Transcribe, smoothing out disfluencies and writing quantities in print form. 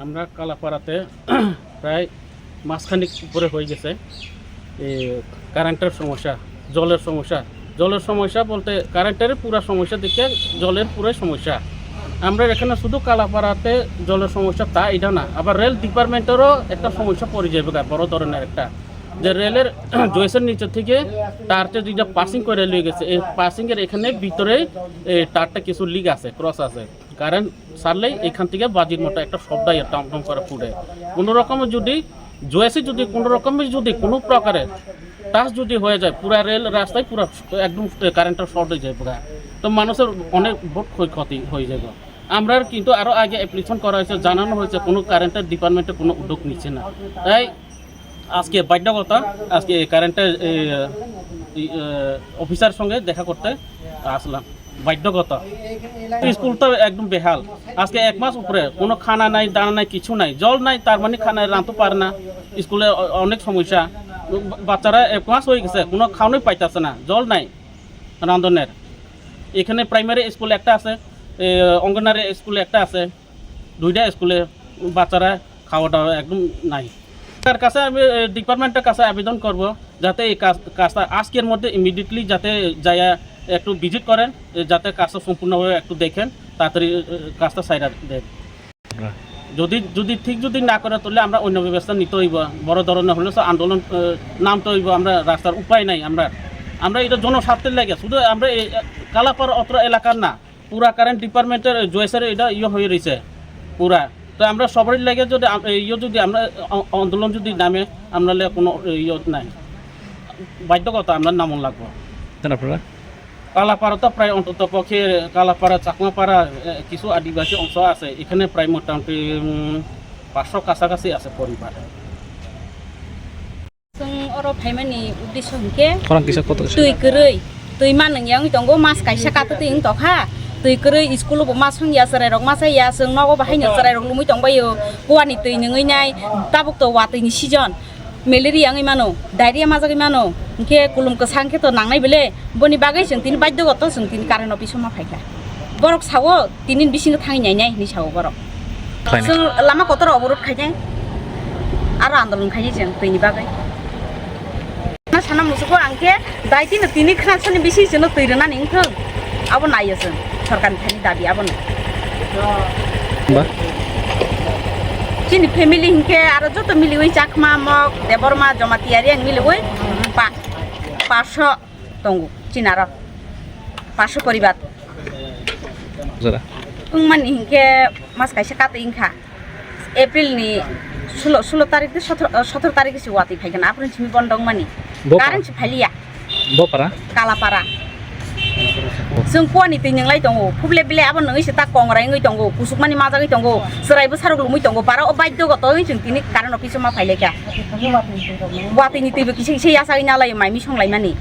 আমরা কালাপাড়াতে প্রায় মাসখানিক উপরে হয়ে গেছে এই কারেন্টের সমস্যা, জলের সমস্যা বলতে কারেন্টের পুরো সমস্যা দিকে জলের পুরো সমস্যা। আমরা এখানে শুধু কালাপাড়াতে জলের সমস্যা তা এটা না, আবার রেল ডিপার্টমেন্টেরও একটা সমস্যা পড়ে যাবে বড় ধরনের একটা, যে রেলের জয়েসের নিচে থেকে তারটা যেটা পাসিং করে লিয়ে গেছে, এই পাসিংয়ের এখানে ভিতরে তারটা কিছু লিক আছে, ক্রস আছে, কারেন্ট সারলেই এখান থেকে বাজির মতো একটা শব্দ টমটম করে ফুটে। কোনো রকমের যদি জয়েসে যদি কোনো রকমের যদি কোনো প্রকারের টাচ যদি হয়ে যায়, পুরা রেল রাস্তায় পুরো একদম কারেন্টটা শর্ট হয়ে যায় পুরা, তো মানুষের অনেক বহুত ক্ষয়ক্ষতি হয়ে যাবে। আমরা কিন্তু আরও আগে অ্যাপ্লিকেশন করা হয়েছে, জানানো হয়েছে, কোনো কারেন্টের ডিপার্টমেন্টে কোনো উদ্যোগ নিচ্ছে না। তাই আজকে বাধ্যকতা আজকে কারেন্টের অফিসার সঙ্গে দেখা করতে আসলাম, বাধ্যকতা। স্কুল তো একদম বেহাল, আজকে 1 মাস উপরে কোনো খানা নাই, দানা নাই, কিছু নাই, জল নাই, তার মানে খানা রাঁধতে পারে না, স্কুলে অনেক সমস্যা। বাচ্চারা 1 মাস হয়ে গেছে, কোনো খাওয়ানোই পাইতেছে না, জল নাই রাঁধনের। এখানে প্রাইমারি স্কুল একটা আছে, অঙ্গনারী স্কুলে একটা আছে, 2টা স্কুলে বাচ্চারা খাওয়া দাওয়া একদম নাই। তার কাছে আমি ডিপার্টমেন্টের কাছে আবেদন করব যাতে এই কাজটা আজকের মধ্যে ইমিডিয়েটলি যাতে যায় একটু ভিজিট করেন, যাতে কাজটা সম্পূর্ণভাবে একটু দেখেন, তাড়াতাড়ি কাজটা সাইডা দেন। যদি না করে তাহলে আমরা অন্য ব্যবস্থা নিতে হইব, বড় ধরনের হলে আন্দোলন নামতে হইব। আমরা রাস্তার উপায় নাই, আমরা এটা জনস্বার্থের লাগে, শুধু আমরা এই কালাপাড়া অত্র এলাকার না, পুরা কারেন্ট ডিপার্টমেন্টের জয়েসের এটা হয়ে রয়েছে পুরা। তো আমরা সবারই লাগে যদি আমরা আন্দোলন যদি নামে, আমরা কোনো নাই, বাধ্যকতা আমরা নামন লাগবো। আপনারা কালাপাড়া তো প্রায় অন্তত পক্ষে কালাপাড়া, চাকমাপাড়া কিছু আদিবাসী অংশ আছে, এখানে প্রায় মোটামুটি 500 কাছাকাছি আছে পরিবার। जों अर फाइमानि उद्देश्य हंके खरां किसा कत तै गरै तै मान नंयां दंगो मास काइसा कात तै तखा तै गरै स्कुल बो मास संया सराय रक मास या जों नगो बाहायनो सराय रक लुमै दंबायो गवानि तै नङै नाय ताबुक तो वातैनि सिजन मेलेरिया ngै मानो डायरिया मा जागै मानो हंके कुलुम को सांखे तो नांनाय बेले बनि बागै जों तिन बाध्यगत जों तिन कारेन्ट अफिस मा फायखा बरक सावो तिनिन बिसिनो थांनाय नाय नि सावो बरक जों लामा कतर अबरोध खायनाय आरो आन्दोलन खायनि जों तैनि बागै साना मुसुखौ आंखे दायदिनो तिनि खानसनि बिसिनो तैरना निंथों आबो नायो जों सरकारनिफ्रायनि दाबि आबोनो बा जोंनि फेमिलि हिंखे आरो जत मिलिवै चाकमा मग देबरमा जमातियारि आं मिलिवै 500 दङ जोंना आरो 500 परिबार जरा माने हिंखे मास काइसा काते इंखा एप्रिलनि 16 तारिख 17 तारिख से वाति फायगोन आप्रिल सिम बन्दं मानि कारेन्ट फालिया बपारा कालापारा जों कुवानि दै नंलाय दङ फुबले बेले आबो नङैसो ता कंग्राय ngै दङ कुसुकमानि माजागै दङ सरायबो सारगलुमै दङ बारा बाध्यगत जों तिनि कारेन्ट अफिस मा फाइलेखा वातिनि दैबो किसे यासागै नालाय माइमि संलाय मानि